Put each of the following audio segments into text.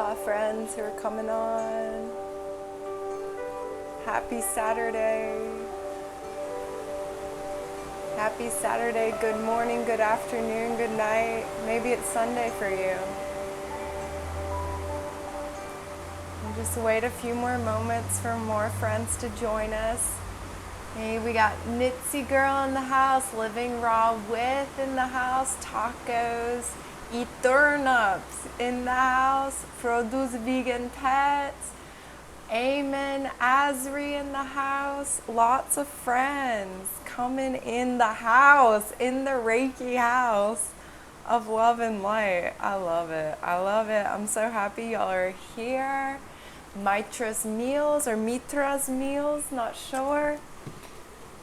Aloha, friends who are coming on. Happy Saturday. Happy Saturday. Good morning, good afternoon, good night. Maybe it's Sunday for you. And just wait a few more moments for more friends to join us. Hey, we got Nitzy Girl in the house, Living Raw With in the house, tacos, eat turnips in the house, produce vegan pets, Amen, Asri in the house, lots of friends coming in the house, in the Reiki house of love and light. I love it. I love it. I'm so happy y'all are here. Mitra's Meals or Mitra's Meals, not sure.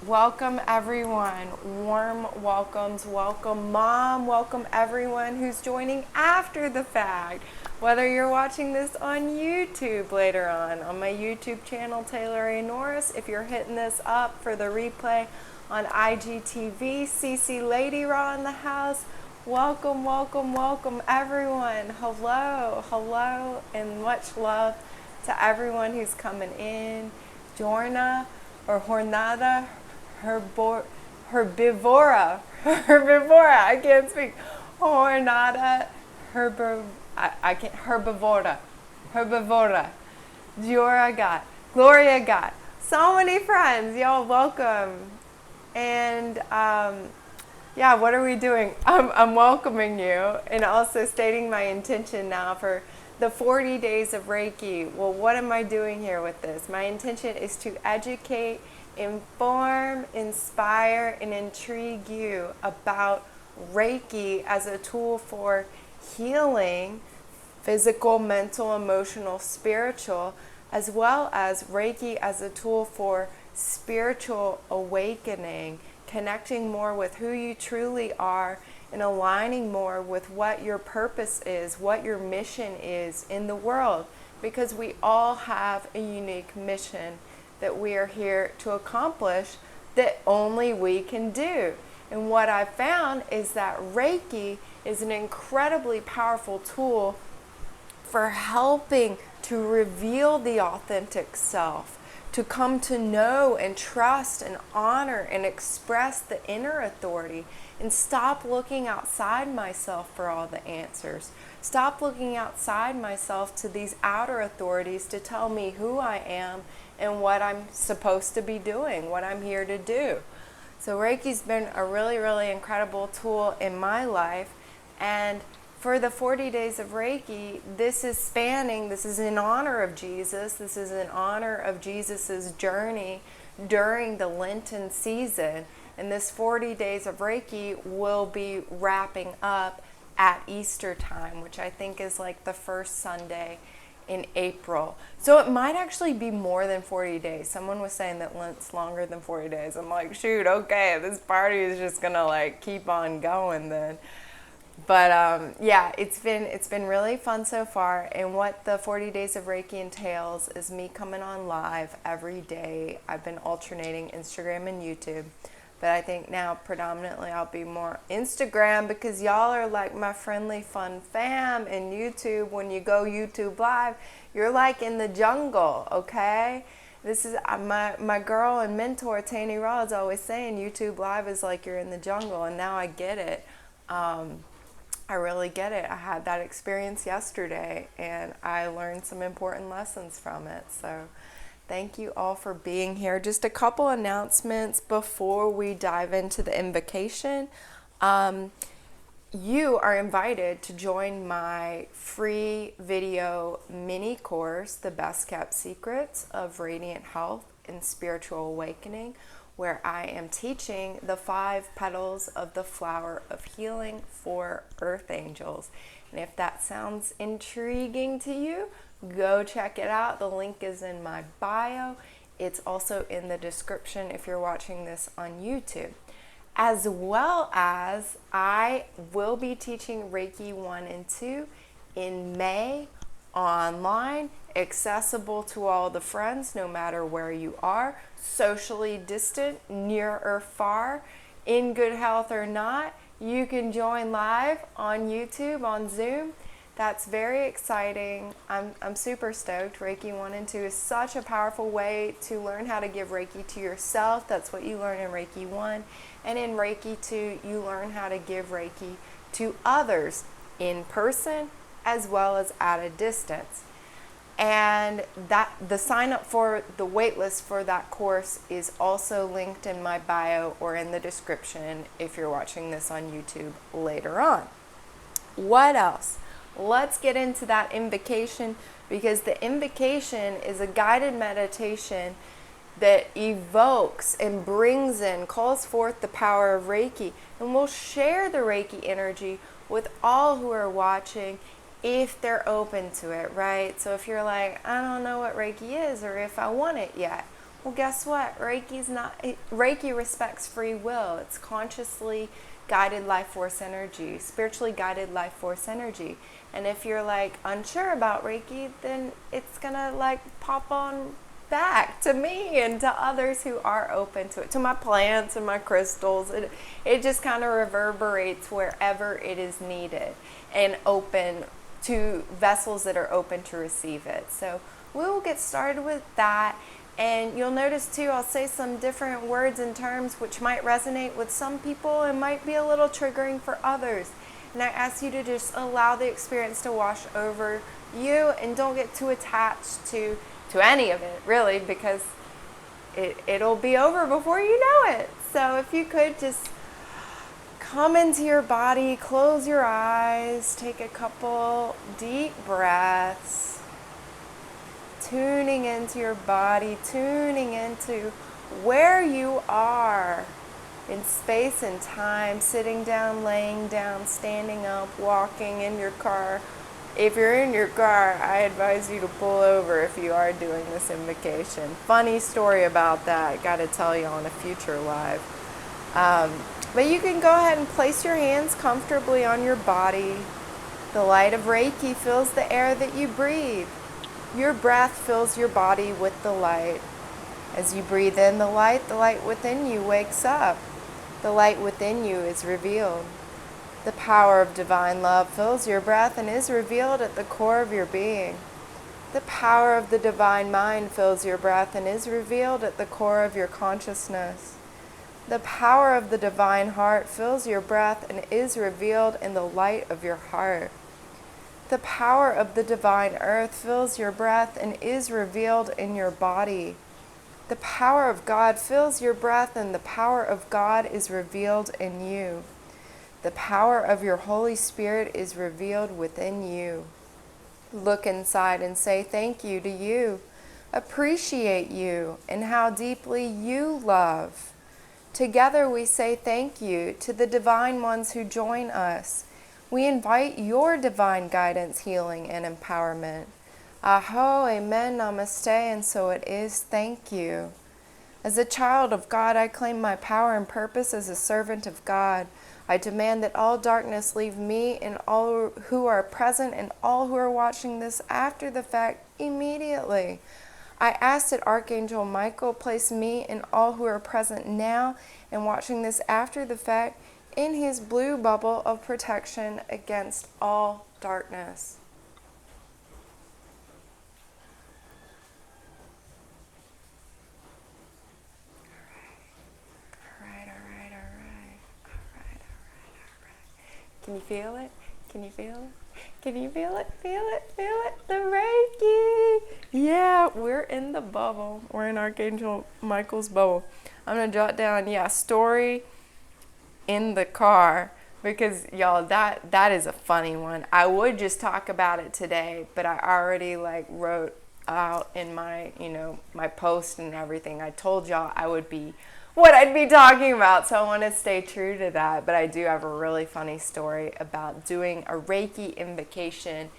Welcome everyone, warm welcomes, welcome Mom, welcome everyone who's joining after the fact. Whether you're watching this on YouTube later on my YouTube channel, Taylor A. Norris, if you're hitting this up for the replay on IGTV, CC Lady Raw in the house, welcome, welcome, welcome everyone. Hello, hello, and much love to everyone who's coming in. Jorna or Jornada, herbivora, I can't speak. Jornada, herbivora. Giora got, Gloria got. So many friends, y'all welcome. And yeah, what are we doing? I'm welcoming you and also stating my intention now for the 40 days of Reiki. Well, what am I doing here with this? My intention is to educate, inform, inspire, and intrigue you about Reiki as a tool for healing, physical, mental, emotional, spiritual, as well as Reiki as a tool for spiritual awakening, connecting more with who you truly are and aligning more with what your purpose is, what your mission is in the world, because we all have a unique mission that we are here to accomplish that only we can do. And what I've found is that Reiki is an incredibly powerful tool for helping to reveal the authentic self, to come to know and trust and honor and express the inner authority, and stop looking outside myself for all the answers. Stop looking outside myself to these outer authorities to tell me who I am and what I'm supposed to be doing, what I'm here to do. So Reiki's been a really, really incredible tool in my life. And for the 40 days of Reiki, this is in honor of Jesus. This is in honor of Jesus's journey during the Lenten season. And this 40 days of Reiki will be wrapping up at Easter time, which I think is like the first Sunday in April. So it might actually be more than 40 days. Someone was saying that Lent's longer than 40 days. I'm like, shoot, okay, this party is just gonna like keep on going then. But yeah, it's been really fun so far. And what the 40 days of Reiki entails is me coming on live every day. I've been alternating Instagram and YouTube, but I think now predominantly I'll be more Instagram because y'all are like my friendly fun fam. And YouTube, when you go YouTube live, you're like in the jungle, okay? This is my girl and mentor Tani Raw is always saying YouTube live is like you're in the jungle, and now I get it. I really get it. I had that experience yesterday and I learned some important lessons from it. So thank you all for being here. Just a couple announcements before we dive into the invocation. You are invited to join my free video mini course, The Best Kept Secrets of Radiant Health and Spiritual Awakening, where I am teaching the 5 petals of the flower of healing for earth angels. And if that sounds intriguing to you, go check it out. The link is in my bio. It's also in the description if you're watching this on YouTube. As well as I will be teaching Reiki 1 and 2 in May online, accessible to all the friends no matter where you are, socially distant, near or far, in good health or not. You can join live on YouTube, on Zoom. That's very exciting. I'm super stoked. Reiki 1 and 2 is such a powerful way to learn how to give Reiki to yourself. That's what you learn in Reiki 1. And in Reiki 2, you learn how to give Reiki to others in person as well as at a distance. And that the sign up for the waitlist for that course is also linked in my bio or in the description if you're watching this on YouTube later on. What else? Let's get into that invocation, because the invocation is a guided meditation that evokes and brings in, calls forth the power of Reiki, and we'll share the Reiki energy with all who are watching if they're open to it, right? So if you're like, I don't know what Reiki is or if I want it yet, well, guess what? Reiki respects free will. It's consciously guided life force energy, spiritually guided life force energy. And if you're like unsure about Reiki, then it's gonna like pop on back to me and to others who are open to it, to my plants and my crystals. It just kind of reverberates wherever it is needed and open to vessels that are open to receive it. So we will get started with that. And you'll notice too, I'll say some different words and terms which might resonate with some people and might be a little triggering for others. And I ask you to just allow the experience to wash over you and don't get too attached to any of it, really, because it'll be over before you know it. So if you could just come into your body, close your eyes, take a couple deep breaths, tuning into your body, tuning into where you are in space and time, sitting down, laying down, standing up, walking in your car. If you're in your car, I advise you to pull over if you are doing this invocation. Funny story about that, got to tell you on a future live. But you can go ahead and place your hands comfortably on your body. The light of Reiki fills the air that you breathe. Your breath fills your body with the light. As you breathe in the light within you wakes up. The light within you is revealed. The power of divine love fills your breath and is revealed at the core of your being. The power of the divine mind fills your breath and is revealed at the core of your consciousness. The power of the divine heart fills your breath and is revealed in the light of your heart. The power of the divine earth fills your breath and is revealed in your body. The power of God fills your breath and the power of God is revealed in you. The power of your Holy Spirit is revealed within you. Look inside and say thank you to you. Appreciate you and how deeply you love. Together we say thank you to the divine ones who join us. We invite your divine guidance, healing, and empowerment. Aho, amen, namaste, and so it is. Thank you. As a child of God, I claim my power and purpose as a servant of God. I demand that all darkness leave me and all who are present and all who are watching this after the fact immediately. I ask that Archangel Michael place me and all who are present now and watching this after the fact in his blue bubble of protection against all darkness. Can you feel it? Can you feel it? Can you feel it? Feel it? Feel it? The Reiki! Yeah, we're in the bubble. We're in Archangel Michael's bubble. I'm going to jot down, story in the car, because y'all, that is a funny one. I would just talk about it today, but I already wrote out in my, my post and everything. I told y'all I would be what I'd be talking about, so I want to stay true to that. But I do have a really funny story about doing a Reiki invocation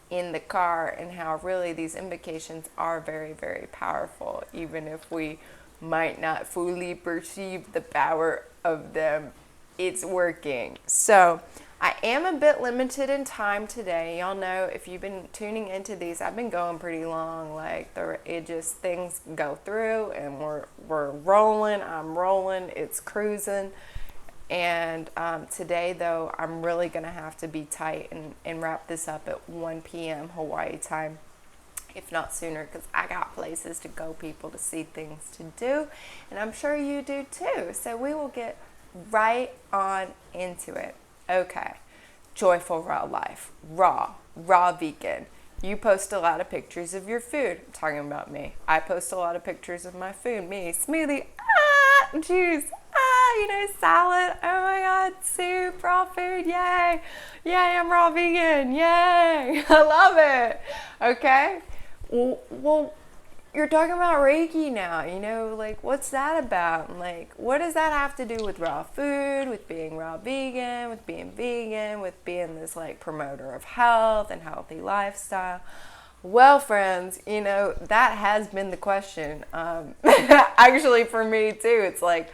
in the car and how really these invocations are very, very powerful, even if we might not fully perceive the power of them. It's working. So I am a bit limited in time today. Y'all know if you've been tuning into these, I've been going pretty long. Things go through and we're rolling. I'm rolling. It's cruising. And today, though, I'm really going to have to be tight and wrap this up at 1 p.m. Hawaii time, if not sooner, because I got places to go, people to see, things to do, and I'm sure you do too. So we will get right on into it. Okay, joyful raw life, raw vegan. You post a lot of pictures of your food. I'm talking about me. I post a lot of pictures of my food. Me, smoothie, juice, salad. Oh my God, soup, raw food, yay. Yay, I'm raw vegan, yay. I love it. Okay. Well, you're talking about Reiki now, like, what's that about? Like, what does that have to do with raw food, with being raw vegan, with being this, like, promoter of health and healthy lifestyle? Well, friends, that has been the question. Actually, for me, too, it's like,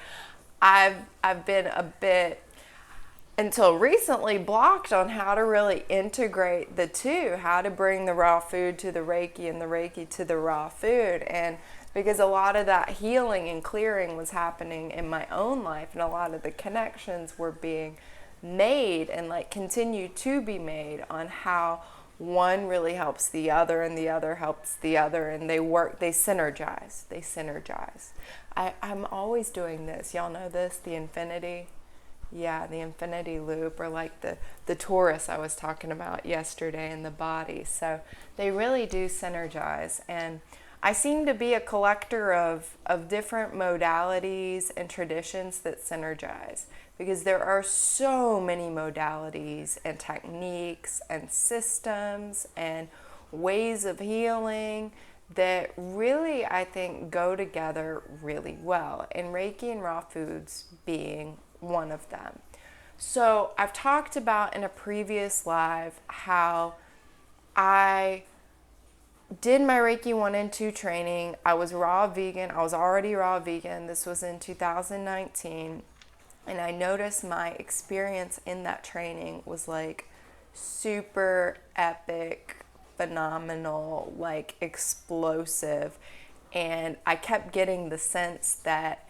I've been a bit, until recently, blocked on how to really integrate the two, how to bring the raw food to the Reiki and the Reiki to the raw food. And because a lot of that healing and clearing was happening in my own life, and a lot of the connections were being made and like continue to be made on how one really helps the other and the other helps the other, and they synergize. I'm always doing this. Y'all know this, the infinity. Yeah, the infinity loop, or like the torus I was talking about yesterday in the body. So they really do synergize. And I seem to be a collector of different modalities and traditions that synergize, because there are so many modalities and techniques and systems and ways of healing that really, I think, go together really well. And Reiki and raw foods being one of them. So I've talked about in a previous live how I did my Reiki 1 and 2 training. I was raw vegan. I was already raw vegan. This was in 2019. And I noticed my experience in that training was like super epic, phenomenal, like explosive. And I kept getting the sense that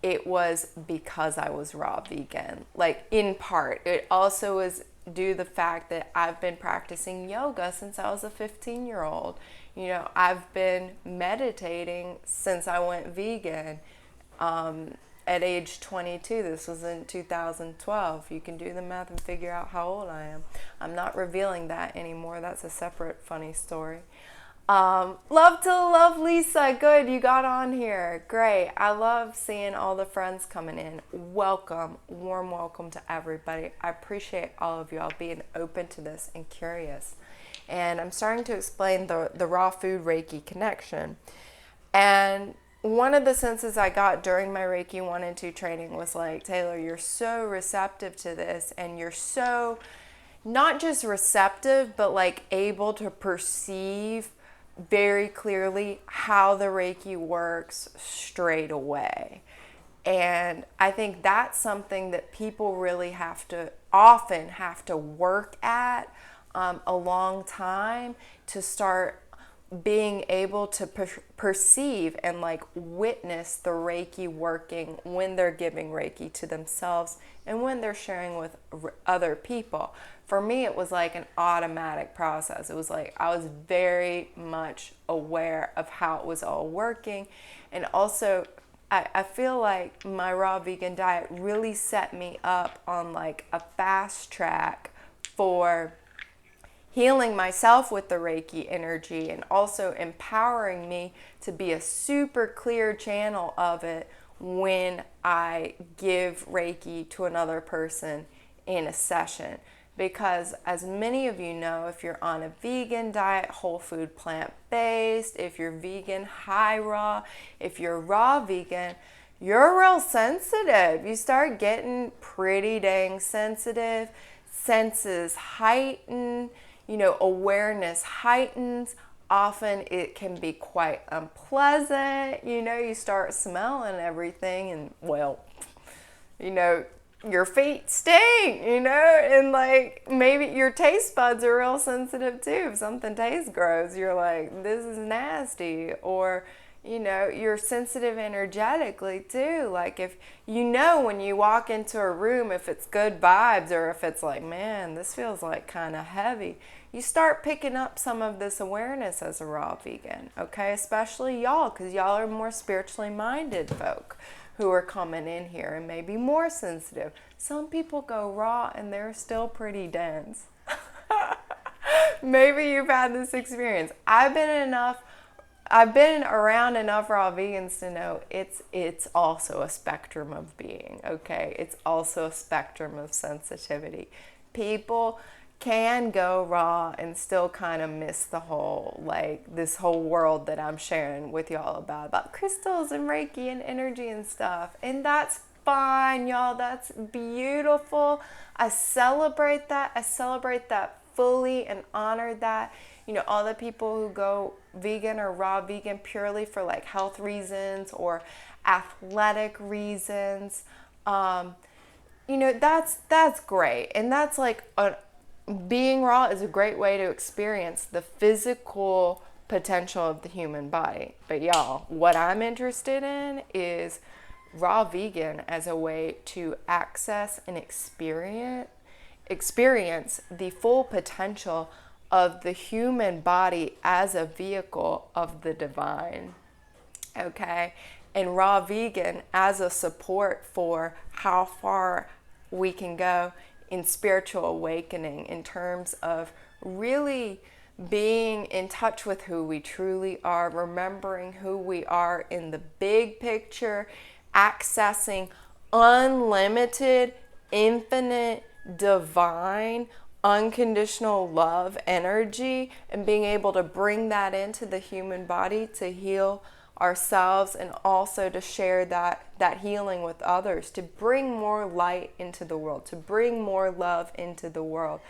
it was because I was raw vegan, like in part. It also was due to the fact that I've been practicing yoga since I was a 15-year-old. I've been meditating since I went vegan at age 22. This was in 2012. You can do the math and figure out how old I am. I'm not revealing that anymore. That's a separate funny story. Love to love Lisa. Good, you got on here. Great. I love seeing all the friends coming in. Welcome, warm welcome to everybody. I appreciate all of y'all being open to this and curious. And I'm starting to explain the raw food Reiki connection. And one of the senses I got during my Reiki 1 and 2 training was like, Taylor, you're so receptive to this, and you're so not just receptive, but like able to perceive very clearly how the Reiki works straight away. And I think that's something that people really often have to work at a long time to start being able to perceive and like witness the Reiki working when they're giving Reiki to themselves and when they're sharing with other people. For me, it was like an automatic process. It was like I was very much aware of how it was all working. And also, I feel like my raw vegan diet really set me up on like a fast track for healing myself with the Reiki energy, and also empowering me to be a super clear channel of it when I give Reiki to another person in a session. Because as many of you know, if you're on a vegan diet, whole food, plant-based, if you're vegan, high raw, if you're raw vegan, you're real sensitive. You start getting pretty dang sensitive. Senses heighten, awareness heightens. Often it can be quite unpleasant. You start smelling everything, and your feet stink, and like maybe your taste buds are real sensitive too. If something tastes gross, you're like, this is nasty. Or, you're sensitive energetically too. Like if when you walk into a room, if it's good vibes or if it's like, man, this feels like kind of heavy, you start picking up some of this awareness as a raw vegan, okay? Especially y'all, because y'all are more spiritually minded folk who are coming in here and maybe more sensitive. Some people go raw and they're still pretty dense. Maybe you've had this experience. I've been around enough raw vegans to know it's also a spectrum of being, okay? It's also a spectrum of sensitivity. People can go raw and still kind of miss the whole, like, this whole world that I'm sharing with y'all about crystals and Reiki and energy and stuff. And that's fine, y'all. That's beautiful. I celebrate that. I celebrate that fully and honor that. All the people who go vegan or raw vegan purely for like health reasons or athletic reasons, that's great. And that's like being raw is a great way to experience the physical potential of the human body. But y'all, what I'm interested in is raw vegan as a way to access and experience the full potential of the human body as a vehicle of the divine, okay? And raw vegan as a support for how far we can go in spiritual awakening in terms of really being in touch with who we truly are, remembering who we are in the big picture, accessing unlimited, infinite, divine, unconditional love energy, and being able to bring that into the human body to heal ourselves and also to share that healing with others, to bring more light into the world, to bring more love into the world,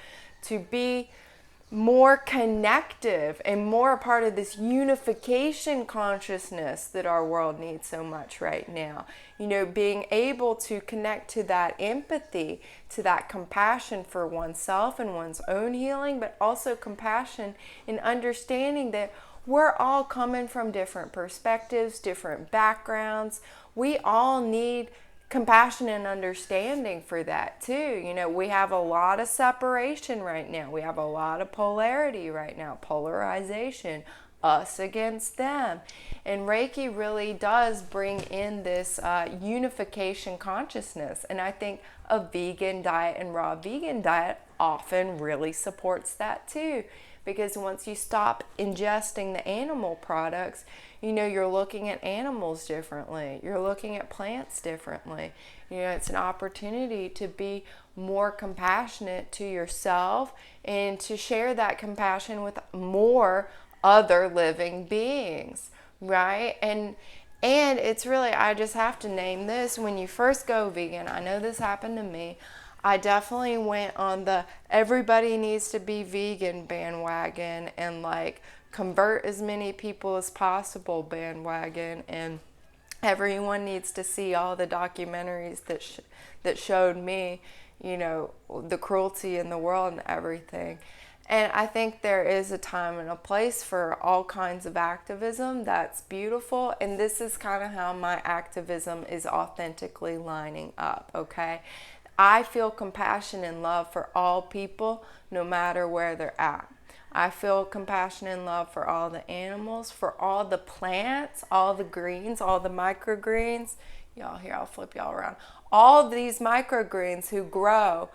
to be more connective and more a part of this unification consciousness that our world needs so much right now. Being able to connect to that empathy, to that compassion for oneself and one's own healing, but also compassion in understanding that we're all coming from different perspectives, different backgrounds. We all need compassion and understanding for that too. We have a lot of separation right now. We have a lot of polarity right now, polarization, us against them. And Reiki really does bring in this unification consciousness. And I think a vegan diet and raw vegan diet often really supports that too. Because once you stop ingesting the animal products, you're looking at animals differently. You're looking at plants differently. It's an opportunity to be more compassionate to yourself and to share that compassion with more other living beings, right? And it's really, I just have to name this, when you first go vegan, I know this happened to me, I definitely went on the everybody needs to be vegan bandwagon and like convert as many people as possible bandwagon, and everyone needs to see all the documentaries that showed me, the cruelty in the world and everything. And I think there is a time and a place for all kinds of activism. That's beautiful. And this is kind of how my activism is authentically lining up, okay? I feel compassion and love for all people, no matter where they're at. I feel compassion and love for all the animals, for all the plants, all the greens, all the microgreens. Y'all here, I'll flip y'all around. All these microgreens who grow,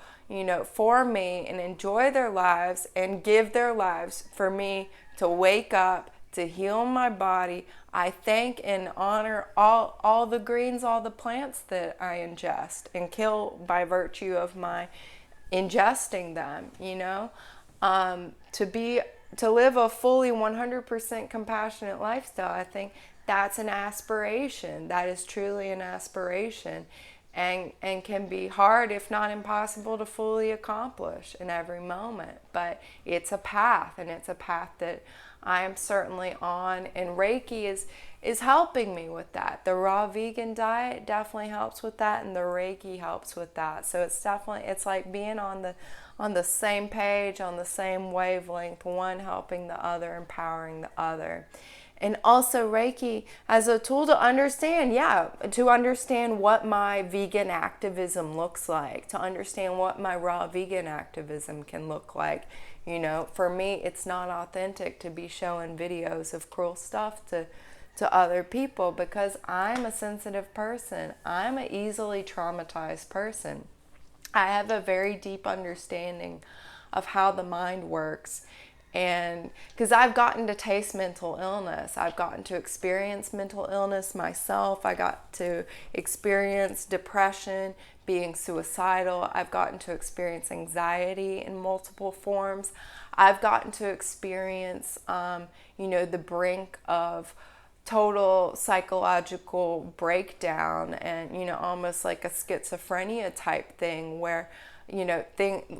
for me and enjoy their lives and give their lives for me to wake up, to heal my body. I thank and honor all the greens, all the plants that I ingest and kill by virtue of my ingesting them, to live a fully 100% compassionate lifestyle. I think that's an aspiration. That is truly an aspiration, and can be hard, if not impossible, to fully accomplish in every moment. But it's a path, and it's a path that I am certainly on, and Reiki is helping me with that. The raw vegan diet definitely helps with that, and the Reiki helps with that. So it's like being on the same page, on the same wavelength, one helping the other, empowering the other. And also Reiki as a tool to understand, to understand what my vegan activism looks like, to understand what my raw vegan activism can look like. You know, for me, it's not authentic to be showing videos of cruel stuff to other people, because I'm a sensitive person. I'm an easily traumatized person. I have a very deep understanding of how the mind works. And because I've gotten to taste mental illness, I've gotten to experience mental illness myself. I got to experience depression, being suicidal. I've gotten to experience anxiety in multiple forms. I've gotten to experience, the brink of total psychological breakdown and, almost like a schizophrenia type thing where,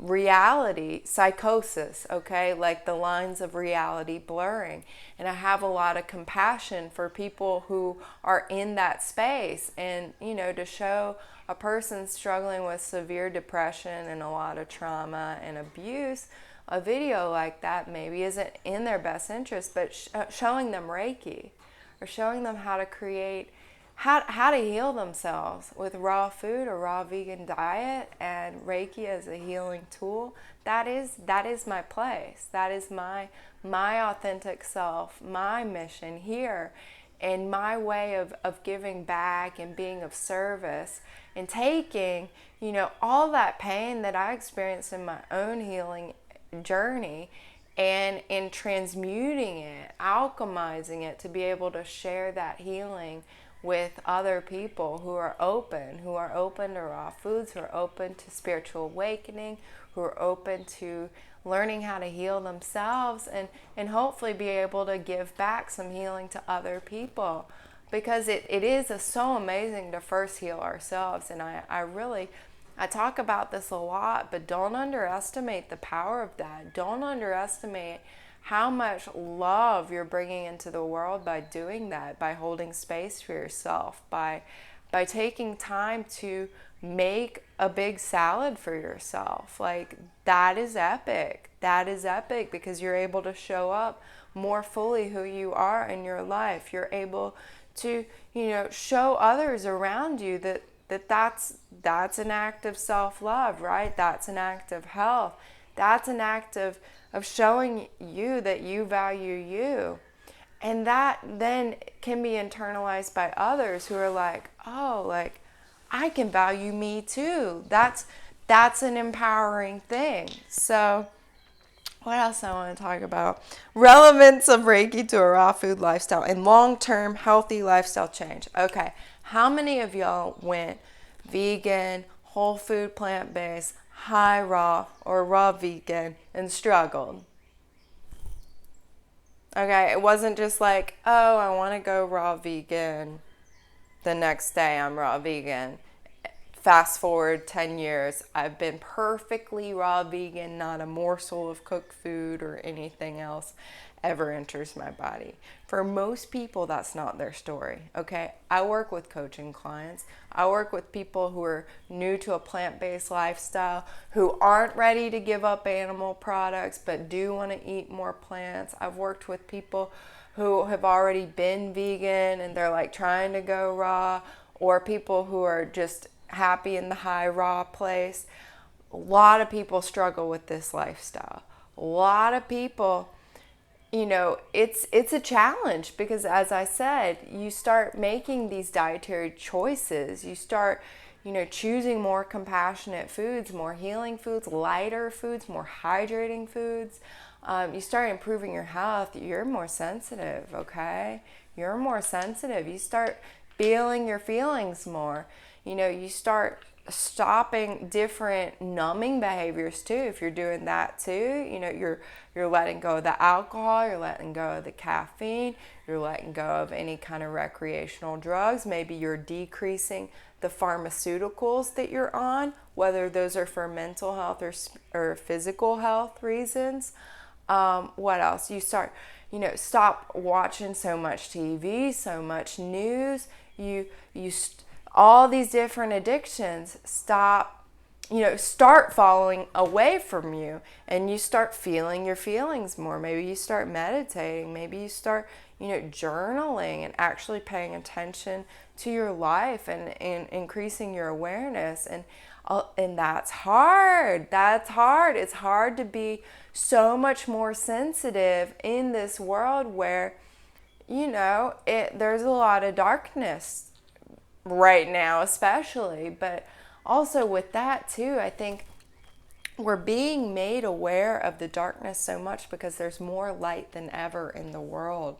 reality, psychosis, okay, like the lines of reality blurring. And I have a lot of compassion for people who are in that space. And, to show a person struggling with severe depression and a lot of trauma and abuse, a video like that maybe isn't in their best interest, but showing them Reiki or showing them how to create how to heal themselves with raw food or raw vegan diet and Reiki as a healing tool, that is my place. That is my authentic self, my mission here, and my way of giving back and being of service and taking, all that pain that I experienced in my own healing journey and in transmuting it, alchemizing it to be able to share that healing with other people who are open to raw foods, who are open to spiritual awakening, who are open to learning how to heal themselves, and hopefully be able to give back some healing to other people. Because it is so amazing to first heal ourselves. And I talk about this a lot, but don't underestimate the power of that. Don't underestimate how much love you're bringing into the world by doing that, by holding space for yourself, by taking time to make a big salad for yourself. Like, that is epic. That is epic because you're able to show up more fully who you are in your life. You're able to, show others around you that's an act of self-love, right? That's an act of health. That's an act of showing you that you value you. And that then can be internalized by others who are like, oh, like, I can value me too. That's an empowering thing. So what else I want to talk about? Relevance of Reiki to a raw food lifestyle and long-term healthy lifestyle change. Okay, how many of y'all went vegan, whole food, plant-based, high raw or raw vegan and struggled? Okay, it wasn't just like, oh, I want to go raw vegan. The next day I'm raw vegan. Fast forward 10 years, I've been perfectly raw vegan, not a morsel of cooked food or anything else ever enters my body. For most people, that's not their story, okay? I work with coaching clients. I work with people who are new to a plant-based lifestyle, who aren't ready to give up animal products, but do want to eat more plants. I've worked with people who have already been vegan and they're like trying to go raw, or people who are just happy in the high raw place. A lot of people struggle with this lifestyle. A lot of people, it's a challenge because, as I said, you start making these dietary choices. You start, choosing more compassionate foods, more healing foods, lighter foods, more hydrating foods. You start improving your health. You're more sensitive, okay? You're more sensitive. You start feeling your feelings more. You start stopping different numbing behaviors too. If you're doing that too, you're letting go of the alcohol, you're letting go of the caffeine, you're letting go of any kind of recreational drugs. Maybe you're decreasing the pharmaceuticals that you're on, whether those are for mental health or physical health reasons. What else? You start, stop watching so much TV, so much news. All these different addictions, stop start falling away from you, and you start feeling your feelings more. Maybe you start meditating. Maybe you start, journaling and actually paying attention to your life and increasing your awareness. And that's hard. That's hard. It's hard to be so much more sensitive in this world where, there's a lot of darkness right now, especially. But also with that too, I think we're being made aware of the darkness so much because there's more light than ever in the world.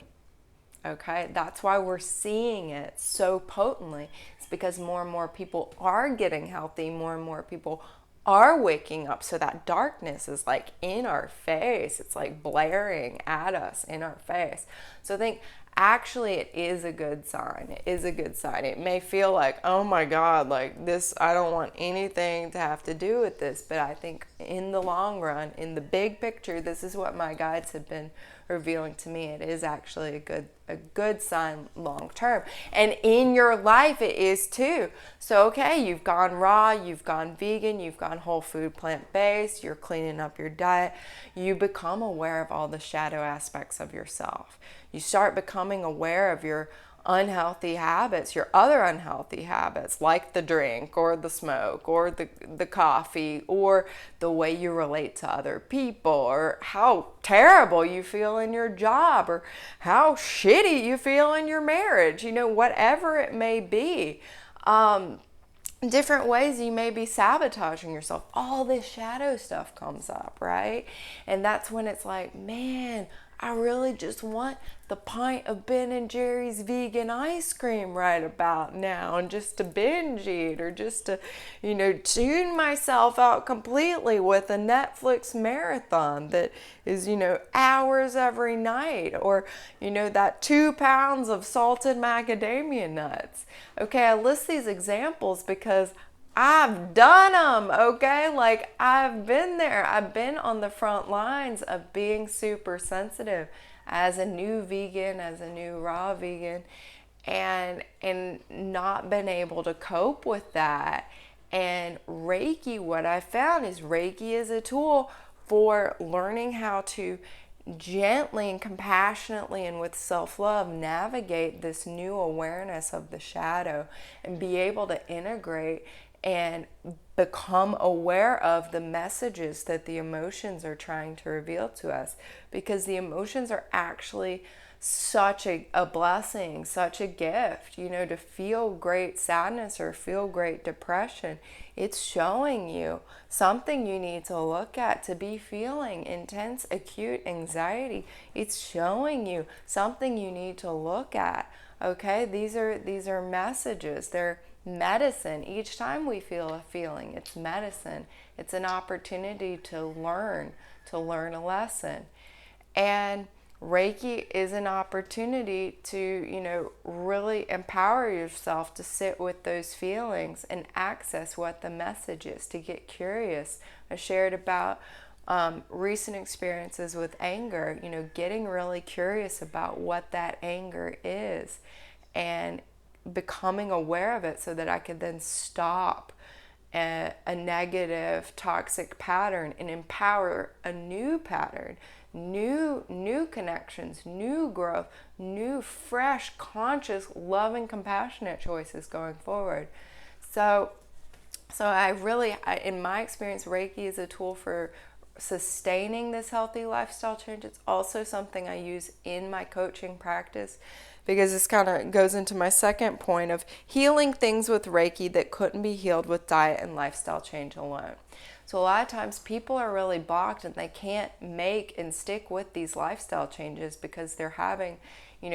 Okay, that's why we're seeing it so potently. It's because more and more people are getting healthy, more and more people are waking up. So that darkness is like in our face. It's like blaring at us in our face. So I think actually it is a good sign. It is a good sign. It may feel like, oh my God, like this, I don't want anything to have to do with this. But I think in the long run, in the big picture, this is what my guides have been revealing to me. It is actually a good sign long term. And in your life it is too. So okay, you've gone raw, you've gone vegan, you've gone whole food, plant-based, you're cleaning up your diet. You become aware of all the shadow aspects of yourself. You start becoming aware of your unhealthy habits, your other unhealthy habits, like the drink or the smoke or the coffee, or the way you relate to other people, or how terrible you feel in your job, or how shitty you feel in your marriage, whatever it may be. Different ways you may be sabotaging yourself. All this shadow stuff comes up, right? And that's when it's like, man, I really just want the pint of Ben & Jerry's vegan ice cream right about now, and just to binge eat, or just to, tune myself out completely with a Netflix marathon that is, hours every night, or, that 2 pounds of salted macadamia nuts. Okay, I list these examples because I've done them, okay? Like, I've been there. I've been on the front lines of being super sensitive as a new vegan, as a new raw vegan, and not been able to cope with that. And Reiki, what I found is Reiki is a tool for learning how to gently and compassionately and with self-love navigate this new awareness of the shadow, and be able to integrate and become aware of the messages that the emotions are trying to reveal to us. Because the emotions are actually such a blessing, such a gift, to feel great sadness or feel great depression. It's showing you something you need to look at. To be feeling intense, acute anxiety, it's showing you something you need to look at. Okay, these are messages. They're medicine. Each time we feel a feeling, it's medicine. It's an opportunity to learn a lesson. And Reiki is an opportunity to, really empower yourself to sit with those feelings and access what the message is, to get curious. I shared about recent experiences with anger, getting really curious about what that anger is and becoming aware of it so that I could then stop a negative, toxic pattern and empower a new pattern, new connections, new growth, new, fresh, conscious, loving, compassionate choices going forward. So in my experience, Reiki is a tool for sustaining this healthy lifestyle change. It's also something I use in my coaching practice, because this kind of goes into my second point of healing things with Reiki that couldn't be healed with diet and lifestyle change alone. So a lot of times people are really blocked and they can't make and stick with these lifestyle changes because they're having,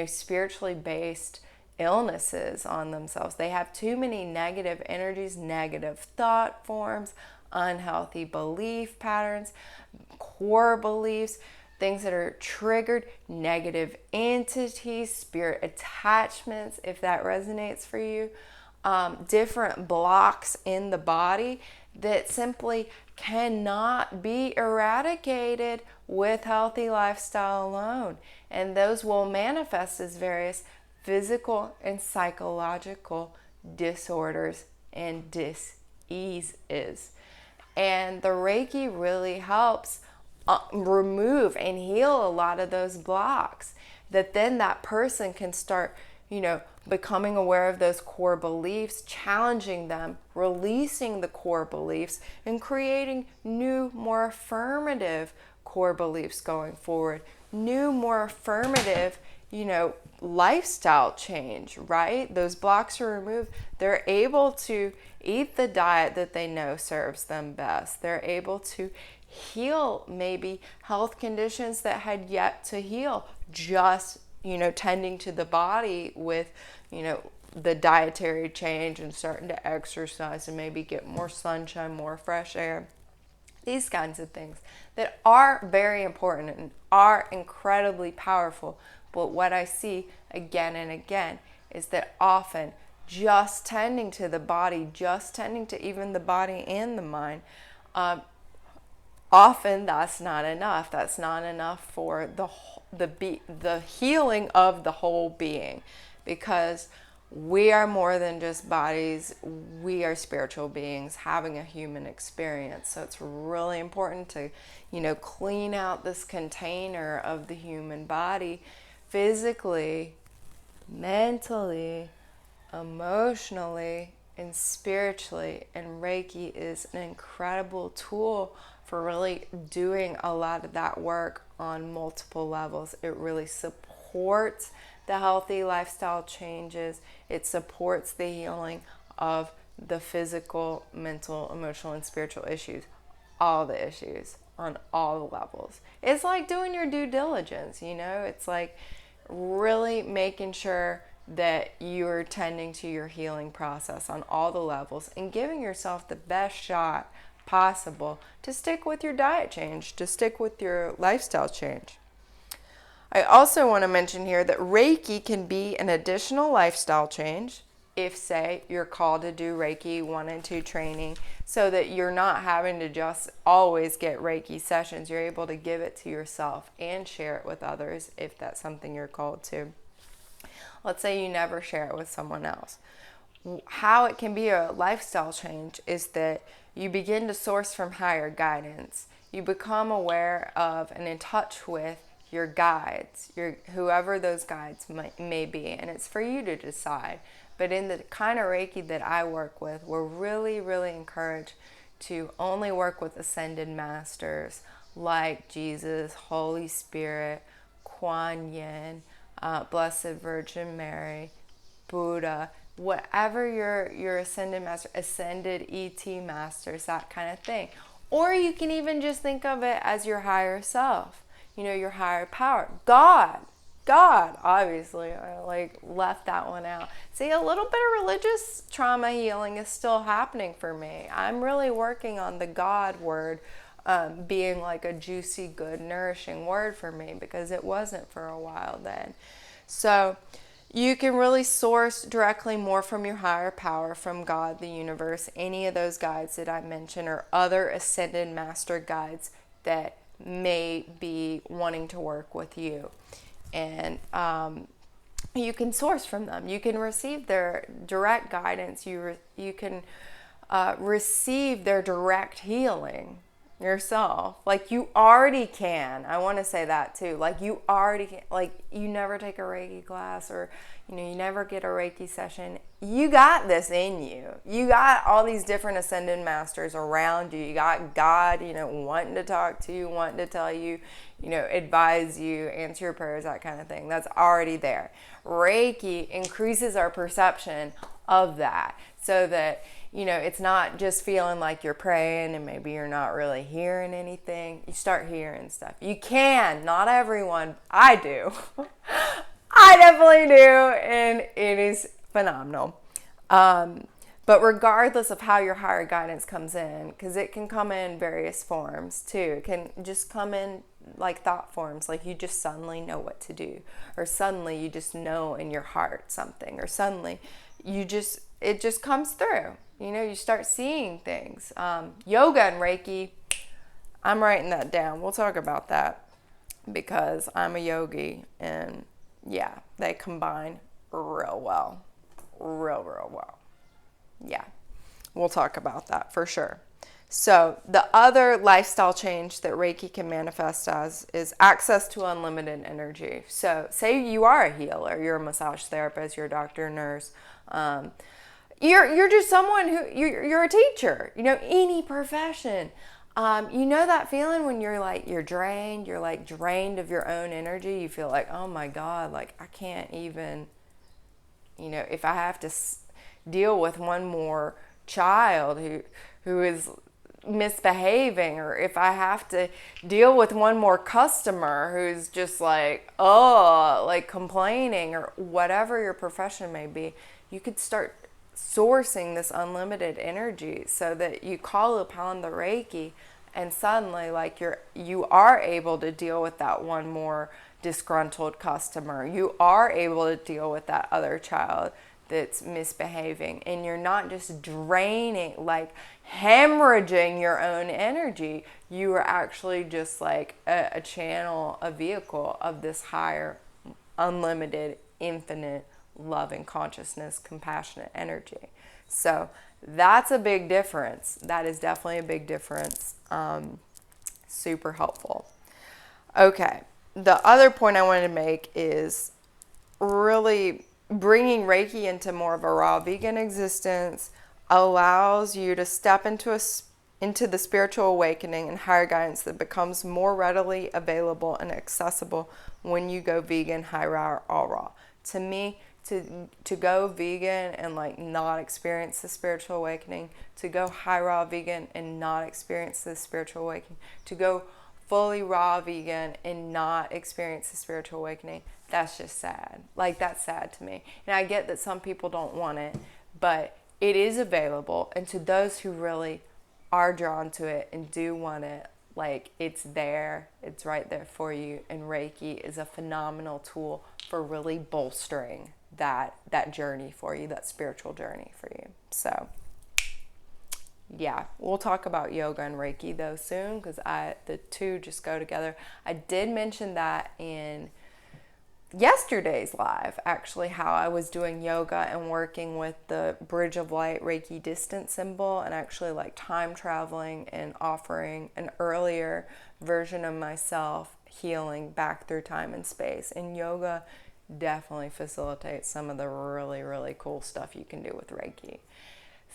spiritually based illnesses on themselves. They have too many negative energies, negative thought forms, unhealthy belief patterns, core beliefs, things that are triggered, negative entities, spirit attachments, if that resonates for you, different blocks in the body that simply cannot be eradicated with healthy lifestyle alone. And those will manifest as various physical and psychological disorders and dis-eases. And the Reiki really helps remove and heal a lot of those blocks, that then that person can start, becoming aware of those core beliefs, challenging them, releasing the core beliefs, and creating new, more affirmative core beliefs going forward. New, more affirmative, lifestyle change, right? Those blocks are removed. They're able to eat the diet that they know serves them best. They're able to heal maybe health conditions that had yet to heal, just tending to the body with the dietary change and starting to exercise and maybe get more sunshine, more fresh air. These kinds of things that are very important and are incredibly powerful. But what I see again and again is that often just tending to the body, just tending to even the body and the mind, often that's not enough. That's not enough for the healing of the whole being, because we are more than just bodies. We are spiritual beings having a human experience. So it's really important to, clean out this container of the human body physically, mentally, emotionally, and spiritually. And Reiki is an incredible tool for really doing a lot of that work on multiple levels. It really supports the healthy lifestyle changes. It supports the healing of the physical, mental, emotional, and spiritual issues. All the issues on all the levels. It's like doing your due diligence, It's like really making sure that you're tending to your healing process on all the levels and giving yourself the best shot possible to stick with your diet change, to stick with your lifestyle change. I also want to mention here that Reiki can be an additional lifestyle change if, say, you're called to do Reiki 1 and 2 training, so that you're not having to just always get Reiki sessions. You're able to give it to yourself and share it with others if that's something you're called to. Let's say you never share it with someone else. How it can be a lifestyle change is that you begin to source from higher guidance. You become aware of and in touch with your guides, whoever those guides may be, and it's for you to decide. But in the kind of Reiki that I work with, we're really, really encouraged to only work with ascended masters like Jesus, Holy Spirit, Kuan Yin, Blessed Virgin Mary, Buddha, whatever your ascended master, ascended ET masters, that kind of thing. Or you can even just think of it as your higher self, your higher power. God, obviously, I left that one out. See, a little bit of religious trauma healing is still happening for me. I'm really working on the God word being like a juicy, good, nourishing word for me, because it wasn't for a while then. So you can really source directly more from your higher power, from God, the universe, any of those guides that I mentioned, or other ascended master guides that may be wanting to work with you. And you can source from them. You can receive their direct guidance. You can receive their direct healing yourself. Like you already can. I want to say that too. Like you already can. Like you never take a Reiki class, or you never get a Reiki session. You got this in you. You got all these different ascended masters around you. You got God, wanting to talk to you, wanting to tell you, advise you, answer your prayers, that kind of thing. That's already there. Reiki increases our perception of that, so that it's not just feeling like you're praying and maybe you're not really hearing anything. You start hearing stuff. You can, not everyone. I do. I definitely do, and it is phenomenal. But regardless of how your higher guidance comes in, because it can come in various forms too. It can just come in like thought forms, like you just suddenly know what to do, or suddenly you just know in your heart something, or suddenly it just comes through. You start seeing things. Yoga and Reiki, I'm writing that down. We'll talk about that, because I'm a yogi, and yeah, they combine real well. Real well. Yeah, we'll talk about that for sure. So the other lifestyle change that Reiki can manifest as is access to unlimited energy. So say you are a healer, you're a massage therapist, you're a doctor, nurse, you're just someone who, you're a teacher, any profession. You know that feeling when you're drained, you're drained of your own energy. You feel like, oh my God, I can't even, if I have to deal with one more child who is misbehaving, or if I have to deal with one more customer who's just complaining, or whatever your profession may be, you could start sourcing this unlimited energy so that you call upon the Reiki, and suddenly you are able to deal with that one more disgruntled customer. You are able to deal with that other child that's misbehaving, and you're not just draining, hemorrhaging your own energy. You are actually just a channel, a vehicle of this higher, unlimited, infinite love and consciousness, compassionate energy. So that's a big difference. That is definitely a big difference. Super helpful. Okay, the other point I wanted to make is really bringing Reiki into more of a raw vegan existence allows you to step into the spiritual awakening and higher guidance that becomes more readily available and accessible when you go vegan, high raw, all raw. To me, to go vegan and not experience the spiritual awakening, to go high raw vegan and not experience the spiritual awakening, to go fully raw vegan and not experience the spiritual awakening, that's just sad. That's sad to me. And I get that some people don't want it, but it is available. And to those who really are drawn to it and do want it, it's there. It's right there for you. And Reiki is a phenomenal tool for really bolstering that journey for you, that spiritual journey for you. So yeah, we'll talk about yoga and Reiki though soon, because the two just go together. I did mention that in yesterday's live, actually, how I was doing yoga and working with the Bridge of Light Reiki distance symbol, and actually time traveling and offering an earlier version of myself healing back through time and space. And yoga definitely facilitates some of the really, really cool stuff you can do with Reiki.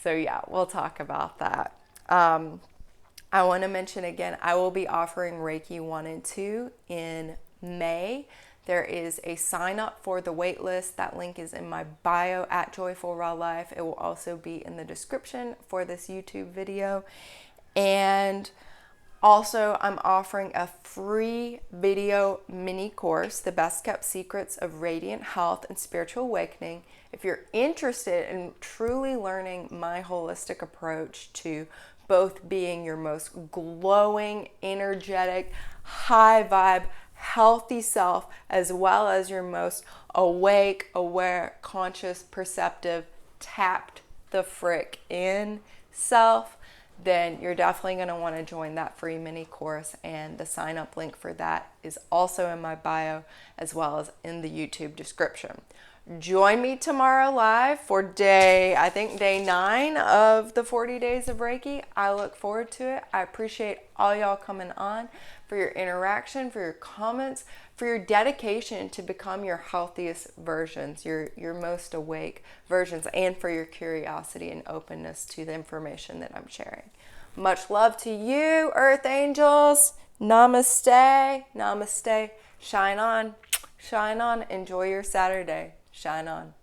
So yeah, we'll talk about that. I want to mention again, I will be offering Reiki 1 and 2 in May. There is a sign up for the wait list. That link is in my bio at Joyful Raw Life. It will also be in the description for this YouTube video. And also, I'm offering a free video mini course, The Best Kept Secrets of Radiant Health and Spiritual Awakening. If you're interested in truly learning my holistic approach to both being your most glowing, energetic, high vibe, healthy self, as well as your most awake, aware, conscious, perceptive, tapped the frick in self, then you're definitely going to want to join that free mini course. And the sign up link for that is also in my bio, as well as in the YouTube description. Join me tomorrow live for day 9 of the 40 days of Reiki. I look forward to it. I appreciate all y'all coming on, for your interaction, for your comments, for your dedication to become your healthiest versions, your most awake versions, and for your curiosity and openness to the information that I'm sharing. Much love to you, Earth Angels. Namaste. Namaste. Shine on. Shine on. Enjoy your Saturday. Shine on.